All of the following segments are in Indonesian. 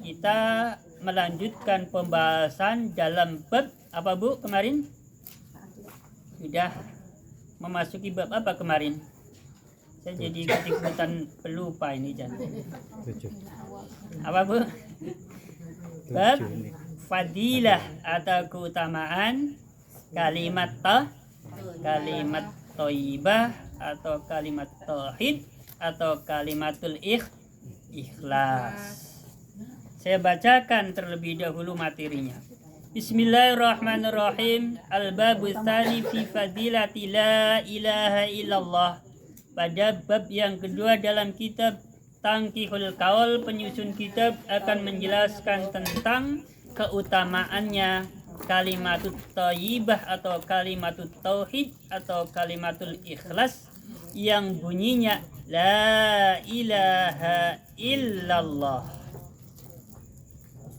kita melanjutkan pembahasan dalam bab apa Bu kemarin? Sudah memasuki bab apa kemarin? Saya jadi ikutan pelupa ini jangan. Apa Bu? Bab fadilah atau keutamaan kalimat thayyibah atau kalimat tauhid atau kalimatul ikhlas. Saya bacakan terlebih dahulu materinya. Bismillahirrahmanirrahim. Al-babu tsani fi fadilati la ilaha illallah. Pada bab yang kedua dalam kitab Tangkihul Qaul, penyusun kitab akan menjelaskan tentang keutamaannya kalimatut thayyibah atau kalimatut tauhid atau kalimatul ikhlas yang bunyinya la ilaha illallah.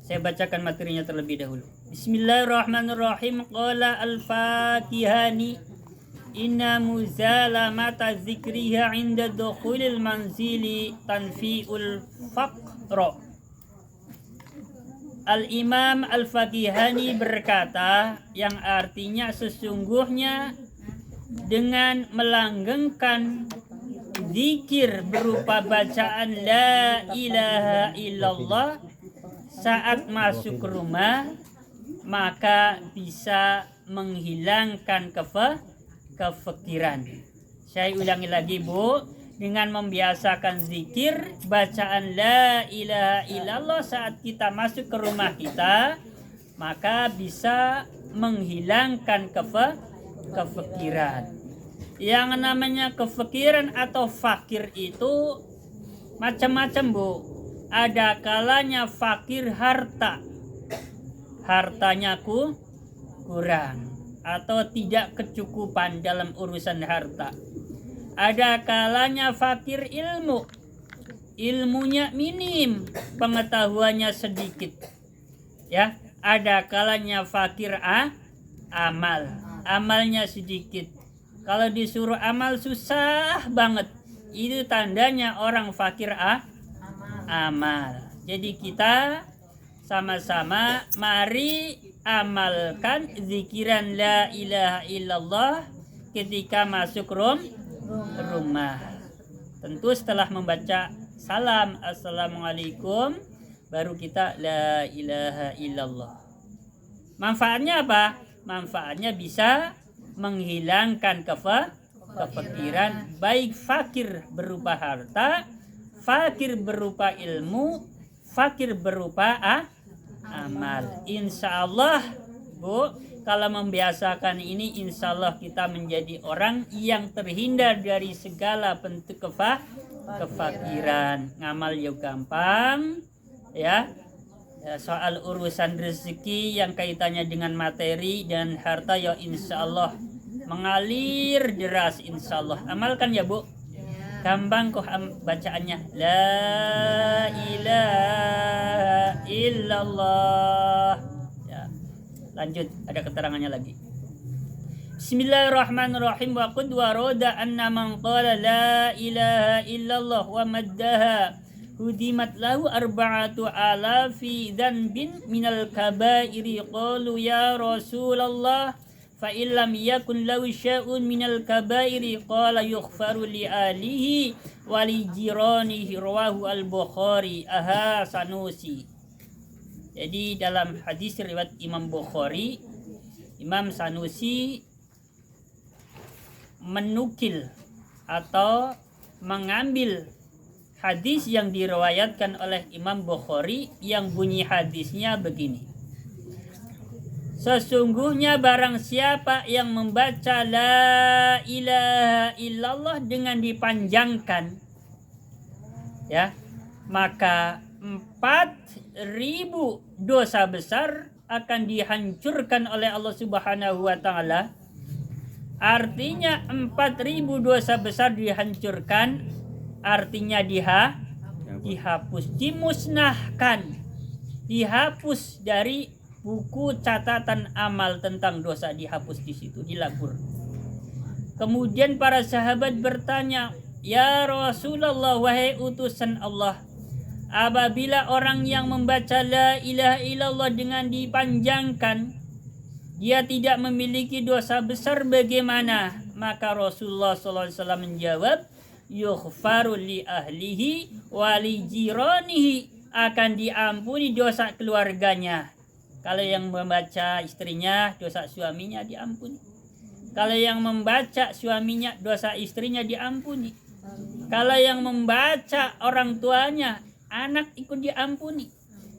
Saya bacakan materinya terlebih dahulu. Bismillahirrahmanirrahim. Qala al-Fakihani inna muzalamata zikriha inda dukhulil manzili tanfi'ul faqra. Al-Imam Al-Fakihani berkata, yang artinya sesungguhnya dengan melanggengkan zikir berupa bacaan la ilaha illallah saat masuk rumah, maka bisa menghilangkan kefikiran. Saya ulangi lagi Bu, dengan membiasakan zikir bacaan la ilaha illallah saat kita masuk ke rumah kita, maka bisa menghilangkan kefikiran. Yang namanya kefikiran atau fakir itu macam-macam Bu. Ada kalanya fakir hartanya kurang atau tidak kecukupan dalam urusan harta. Ada kalanya fakir ilmunya minim, pengetahuannya sedikit. Ya, ada kalanya fakir amalnya sedikit. Kalau disuruh amal susah banget. Itu tandanya orang fakir amal. Jadi kita sama-sama mari amalkan zikiran la ilaha illallah ketika masuk rumah. Tentu setelah membaca salam assalamualaikum baru kita la ilaha illallah. Manfaatnya apa? Manfaatnya bisa menghilangkan kefikiran, baik fakir berupa harta, fakir berupa ilmu, fakir berupa amal. Insya Allah Bu, kalau membiasakan ini insya Allah kita menjadi orang yang terhindar dari segala bentuk kefakiran. Ngamal ya gampang ya. Soal urusan rezeki yang kaitannya dengan materi dan harta ya insya Allah mengalir deras insya Allah. Amalkan ya Bu. Gampang kok bacaannya la ilaha illallah. Ya. Lanjut, ada keterangannya lagi. Bismillahirrahmanirrahim. Wa qad warada anna man qala la ilaha illallah wa maddaha hudimat lahu arba'atu alafi dhanbin minal kabairi. Qalu ya Rasulullah fa illam yakun lahu syai'un minal kabairi qala yughfaru li alihi wa li jiranihi. Rawahu al-Bukhari. Sanusi. Jadi dalam hadis riwayat Imam Bukhari, Imam Sanusi menukil atau mengambil hadis yang diriwayatkan oleh Imam Bukhari yang bunyi hadisnya begini. Sesungguhnya barang siapa yang membaca la ilaha illallah dengan dipanjangkan, ya, maka 4.000 dosa besar akan dihancurkan oleh Allah Subhanahu wa taala. Artinya 4.000 dosa besar dihancurkan, artinya dihapus, dimusnahkan, dihapus dari buku catatan amal tentang dosa, dihapus di situ, dilapur. Kemudian para sahabat bertanya, ya Rasulullah, wahai utusan Allah, apabila orang yang membaca la ilaha illallah dengan dipanjangkan, dia tidak memiliki dosa besar bagaimana? Maka Rasulullah SAW menjawab, yughfaru li ahlihi wa li jiranihi, akan diampuni dosa keluarganya. Kalau yang membaca istrinya, dosa suaminya diampuni. Kalau yang membaca suaminya, dosa istrinya diampuni. Kalau yang membaca orang tuanya, anak ikut diampuni.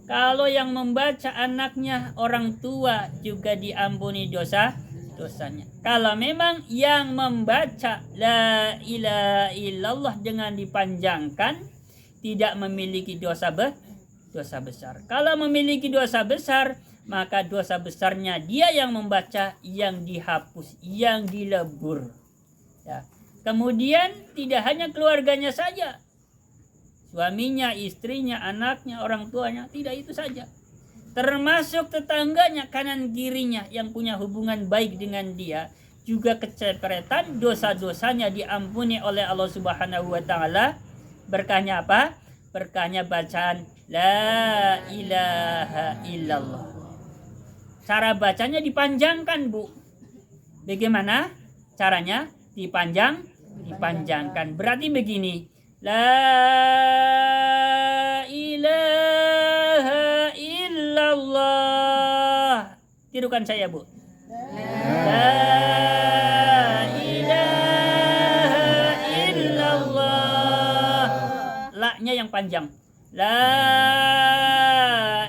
Kalau yang membaca anaknya, orang tua juga diampuni dosanya. Kalau memang yang membaca la ilaha illallah dengan dipanjangkan tidak memiliki dosa besar. Kalau memiliki dosa besar, maka dosa besarnya dia yang membaca yang dihapus, yang dilebur. Ya. Kemudian tidak hanya keluarganya saja, suaminya, istrinya, anaknya, orang tuanya, tidak itu saja. Termasuk tetangganya, kanan kirinya yang punya hubungan baik dengan dia, juga kecepretan, dosa-dosanya diampuni oleh Allah Subhanahu wa taala. Berkahnya apa? Berkahnya bacaan la ilaha illallah. Cara bacanya dipanjangkan, Bu. Bagaimana caranya? Dipanjangkan. Berarti begini. La ilaha illallah. Tirukan saya, Bu. La ilaha illallah. La-nya yang panjang. La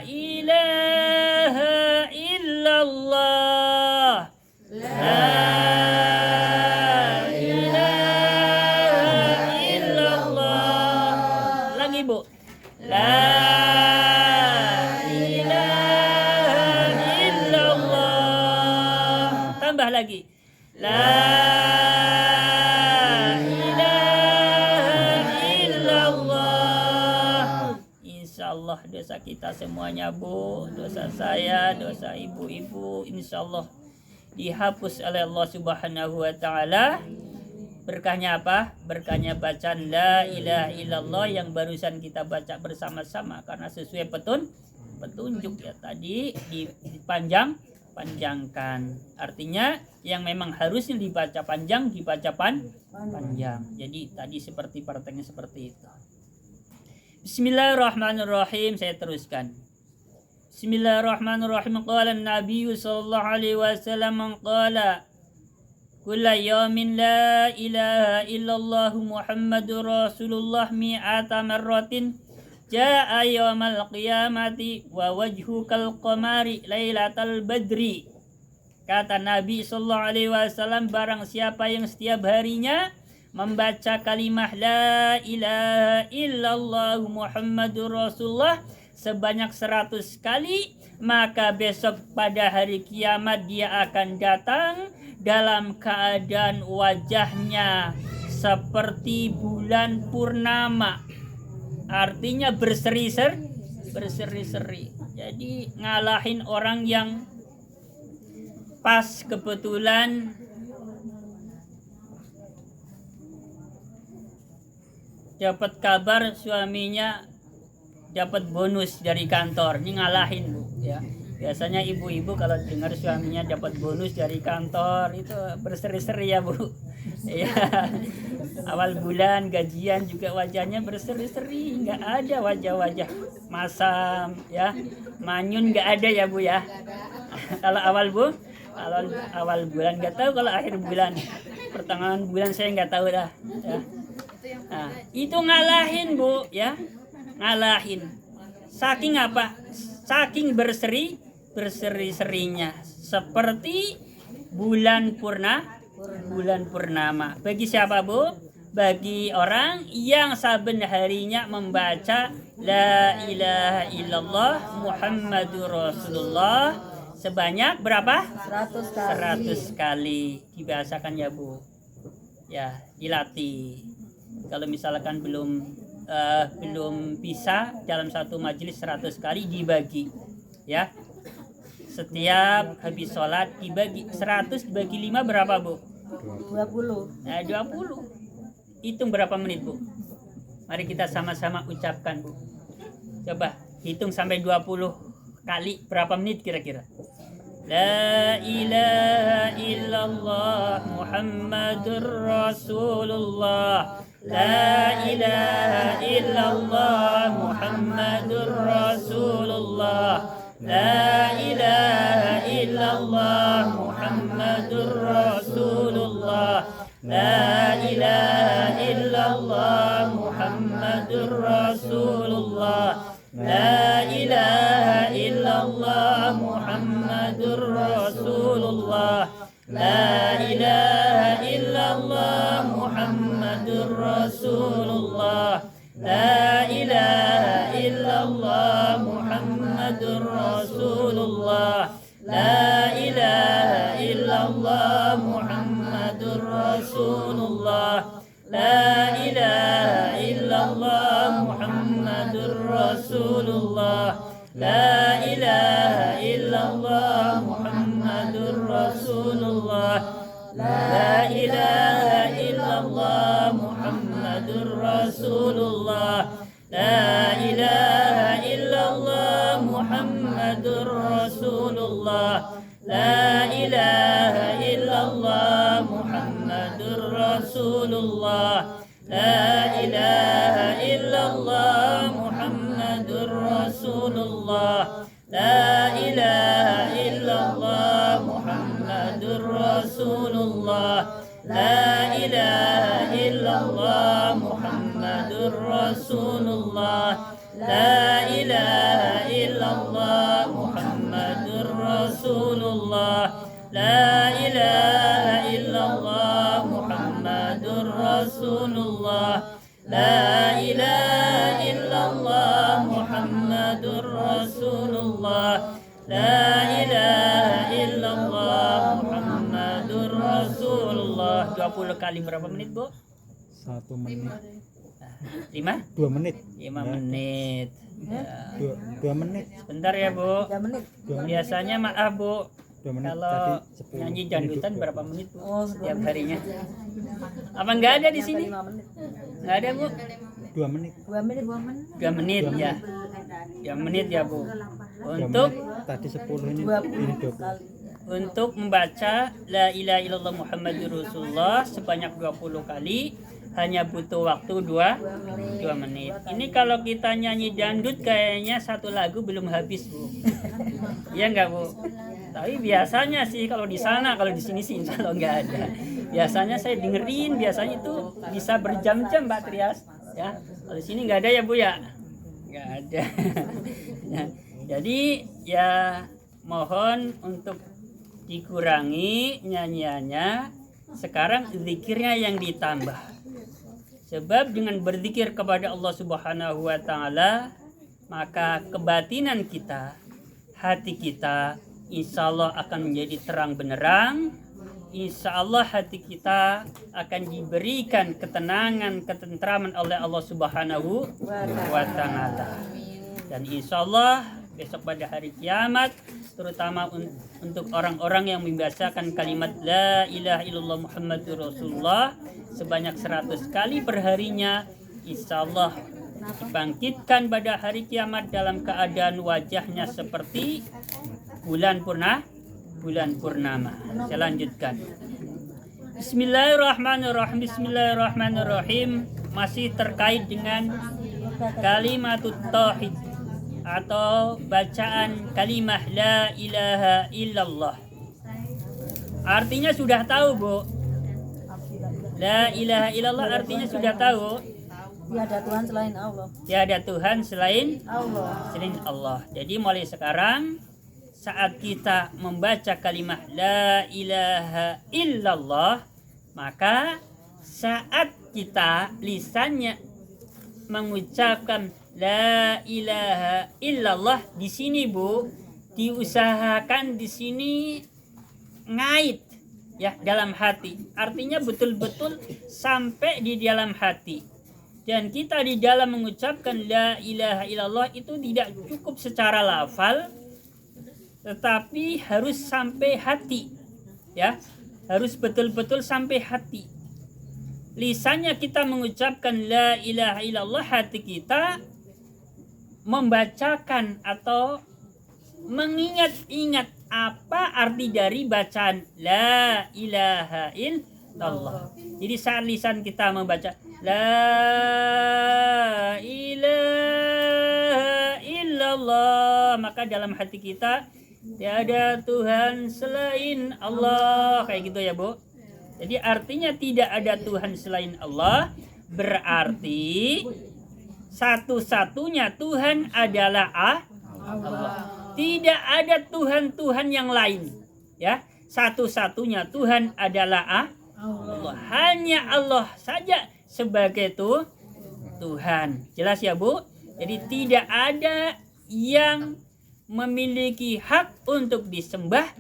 ilaha illallah. La ilaha illallah. Lagi, Bu. La ilaha illallah. Tambah lagi. La insyaallah dosa kita semuanya, Bu, dosa saya, dosa ibu-ibu, insyaallah dihapus oleh Allah Subhanahu wa taala. Berkahnya apa? Berkahnya bacaan la ilaha illallah yang barusan kita baca bersama-sama, karena sesuai petunjuk ya tadi dipanjangkan. Artinya yang memang harusnya dibaca panjang panjang. Jadi tadi seperti prakteknya seperti itu. Bismillahirrahmanirrahim, saya teruskan. Bismillahirrahmanirrahim. Qala Nabi sallallahu alaihi wasallam qala kulla yawmin la ilaha illallah Muhammadur Rasulullah mi'ata marratin jaa yawmal qiyamati wa wajhukal qamari lailatal badri. Kata Nabi sallallahu alaihi wasallam, barang siapa yang setiap harinya membaca kalimah la ilaha illallah Muhammadur Rasulullah sebanyak 100 kali, maka besok pada hari kiamat dia akan datang dalam keadaan wajahnya seperti bulan purnama. Artinya berseri-seri. Jadi ngalahin orang yang pas kebetulan dapat kabar suaminya dapat bonus dari kantor. Ini ngalahin, Bu, ya. Biasanya ibu-ibu kalau dengar suaminya dapat bonus dari kantor itu berseri-seri ya, Bu. Ya. Awal bulan gajian juga wajahnya berseri-seri, nggak ada wajah-wajah masam ya. Manyun nggak ada ya, Bu ya. Kalau awal, Bu, awal bulan nggak tahu, kalau akhir bulan, pertengahan bulan saya nggak tahu dah ya. Nah, itu ngalahin, Bu, ya. Ngalahin. Saking apa? Saking berseri-serinya seperti bulan purnama. Bagi siapa, Bu? Bagi orang yang saben harinya membaca la ilaha illallah Muhammadur Rasulullah sebanyak berapa? 100 kali. Dibiasakan ya, Bu. Ya, dilatih. Kalau misalkan belum bisa dalam satu majelis 100 kali dibagi ya. Setiap habis sholat dibagi 100 dibagi 5 berapa, Bu? 20. Nah, 20. Hitung berapa menit, Bu? Mari kita sama-sama ucapkan, Bu. Coba hitung sampai 20 kali, berapa menit kira-kira? La ilaha illallah Muhammadur Rasulullah. La ilaha illallah Muhammadur Rasulullah. La ilaha illallah Muhammadur Rasulullah. La ilaha illallah Muhammadur Rasulullah. La ilaha illallah Muhammadur Rasulullah. La ilaha illallah Muhammadur Rasulullah. La ilaha illallah Muhammadur Rasulullah. La ilaha illallah Muhammadur Rasulullah. La ilaha illallah Muhammadur Rasulullah. La ilaha illallah Muhammadur Rasulullah. La ilaha illallah Muhammadur Rasulullah. La ilaha illallah Muhammadur Rasulullah. La ilaha illallah Muhammadur Rasulullah. La ilaha illallah Muhammadur Rasulullah. La ilaha illallah Muhammadur Rasulullah. La ilaha illallah Muhammadur Rasulullah. La ilaha illallah Muhammadur Rasulullah. La ilaha illallah Muhammadur Rasulullah. La ilaha illallah Muhammadur Rasulullah. La ilaha illallah Muhammadur Rasulullah. 20 kali berapa menit, Bu? 1 menit. 5? 2 menit. 5 menit. Ya. 2 menit. Sebentar ya, Bu. 3 menit. Biasanya maaf, Bu. 2 menit. Kalau Tadi 10 nyanyi menit. dangdutan berapa menit, Bu? Oh, Setiap harinya. Apa enggak ada di sini? 5 menit. Enggak ada, Bu. 2 menit. 2 menit. 2 menit. 2 menit ya. 2 menit ya, Bu. 2 Untuk menit. Tadi 10 ini 20 20. kali. untuk membaca la ilaha illallah Muhammadur Rasulullah sebanyak 20 kali hanya butuh waktu 2 menit. Ini kalau kita nyanyi dangdut kayaknya satu lagu belum habis, Bu. Iya enggak, Bu? Tapi biasanya sih kalau di sana, kalau di sini sih insya Allah enggak ada. Biasanya saya dengerin, biasanya itu bisa berjam-jam, Mbak Trias. Ya, kalau di sini enggak ada ya, Bu ya? Enggak ada. Nah, jadi ya mohon untuk dikurangi nyanyiannya. Sekarang zikirnya yang ditambah. Sebab dengan berzikir kepada Allah Subhanahu wa taala, maka kebatinan kita, hati kita insya Allah akan menjadi terang benderang. Insya Allah hati kita akan diberikan ketenangan, ketentraman oleh Allah Subhanahu wa taala. Dan insya Allah besok pada hari kiamat, terutama untuk orang-orang yang membacakan kalimat la ilaha illallah Muhammadur Rasulullah sebanyak 100 kali perharinya, insya Allah dibangkitkan pada hari kiamat dalam keadaan wajahnya seperti bulan purnama. Saya lanjutkan. Bismillahirrahmanirrahim. Bismillahirrahmanirrahim. Masih terkait dengan kalimatut tauhid atau bacaan kalimah la ilaha illallah. Artinya sudah tahu, Bu? La ilaha illallah artinya sudah tahu? Tiada Tuhan selain Allah. Tiada Tuhan selain Allah. Jadi mulai sekarang saat kita membaca kalimah la ilaha illallah, maka saat kita lisannya mengucapkan la ilaha illallah di sini, Bu, diusahakan di sini ngait ya dalam hati. Artinya betul-betul sampai di dalam hati. Dan kita di dalam mengucapkan la ilaha illallah itu tidak cukup secara lafal, tetapi harus sampai hati. Ya, harus betul-betul sampai hati. Lisannya kita mengucapkan la ilaha illallah, hati kita membacakan atau mengingat-ingat apa arti dari bacaan la ilaha illallah. Jadi saat lisan kita membaca la ilaha illallah, maka dalam hati kita tiada Tuhan selain Allah, kayak gitu ya Bu. Jadi artinya tidak ada Tuhan selain Allah, berarti satu-satunya Tuhan adalah Allah. Tidak ada Tuhan-Tuhan yang lain. Ya, satu-satunya Tuhan adalah Allah. Hanya Allah saja sebagai Tuhan. Jelas ya Bu? Jadi tidak ada yang memiliki hak untuk disembah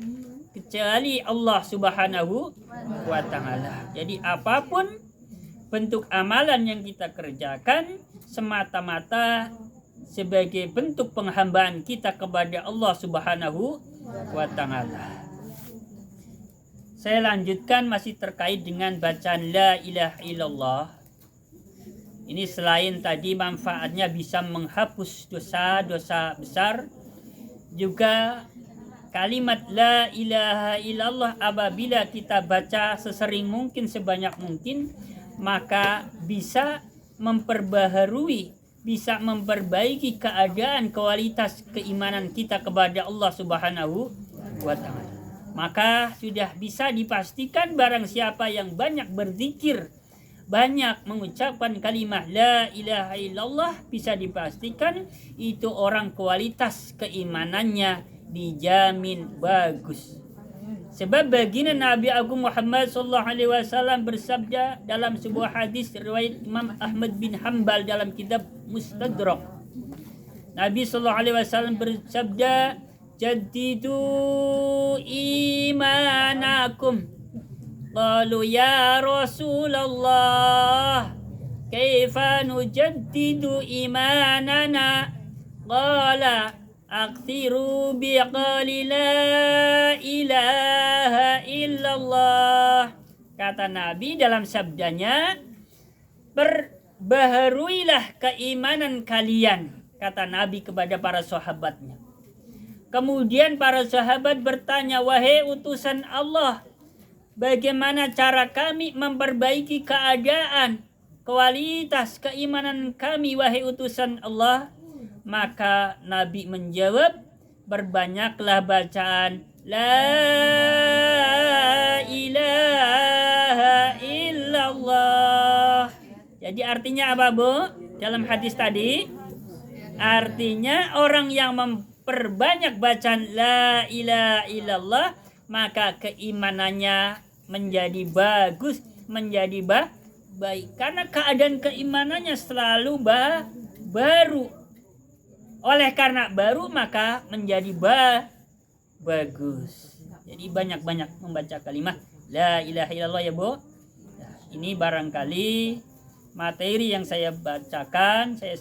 kecuali Allah Subhanahu wa Ta'ala. Jadi apapun bentuk amalan yang kita kerjakan semata-mata sebagai bentuk penghambaan kita kepada Allah Subhanahu wa Ta'ala. Saya lanjutkan masih terkait dengan bacaan la ilaha illallah. Ini selain tadi manfaatnya bisa menghapus dosa-dosa besar, juga kalimat la ilaha illallah apabila kita baca sesering mungkin, sebanyak mungkin, maka bisa memperbaharui, bisa memperbaiki keadaan kualitas keimanan kita kepada Allah Subhanahu wa Ta'ala. Maka sudah bisa dipastikan barang siapa yang banyak berzikir, banyak mengucapkan kalimat la ilaha illallah, bisa dipastikan itu orang kualitas keimanannya dijamin bagus. Sebab baginda Nabi Agung Muhammad SAW bersabda dalam sebuah hadis riwayat Imam Ahmad bin Hanbal dalam kitab Mustadrak. Nabi SAW bersabda, jaddidu imanakum. Qalu ya Rasulullah, kaifa nujaddidu imanana? Qala akthiru biqali la ilaha illallah. Kata Nabi dalam sabdanya, perbaharuilah keimanan kalian, kata Nabi kepada para sahabatnya. Kemudian para sahabat bertanya, wahai utusan Allah, bagaimana cara kami memperbaiki keadaan, kualitas keimanan kami, wahai utusan Allah? Maka Nabi menjawab, berbanyaklah bacaan la ilaha illallah. Jadi artinya apa Bu? Dalam hadis tadi, artinya orang yang memperbanyak bacaan la ilaha illallah, maka keimanannya menjadi bagus, menjadi baik. Karena keadaan keimanannya selalu baru. Oleh karena baru maka menjadi bagus. Jadi banyak-banyak membaca kalimat la ilaha illallah ya Bu. Nah, ini barangkali materi yang saya bacakan, saya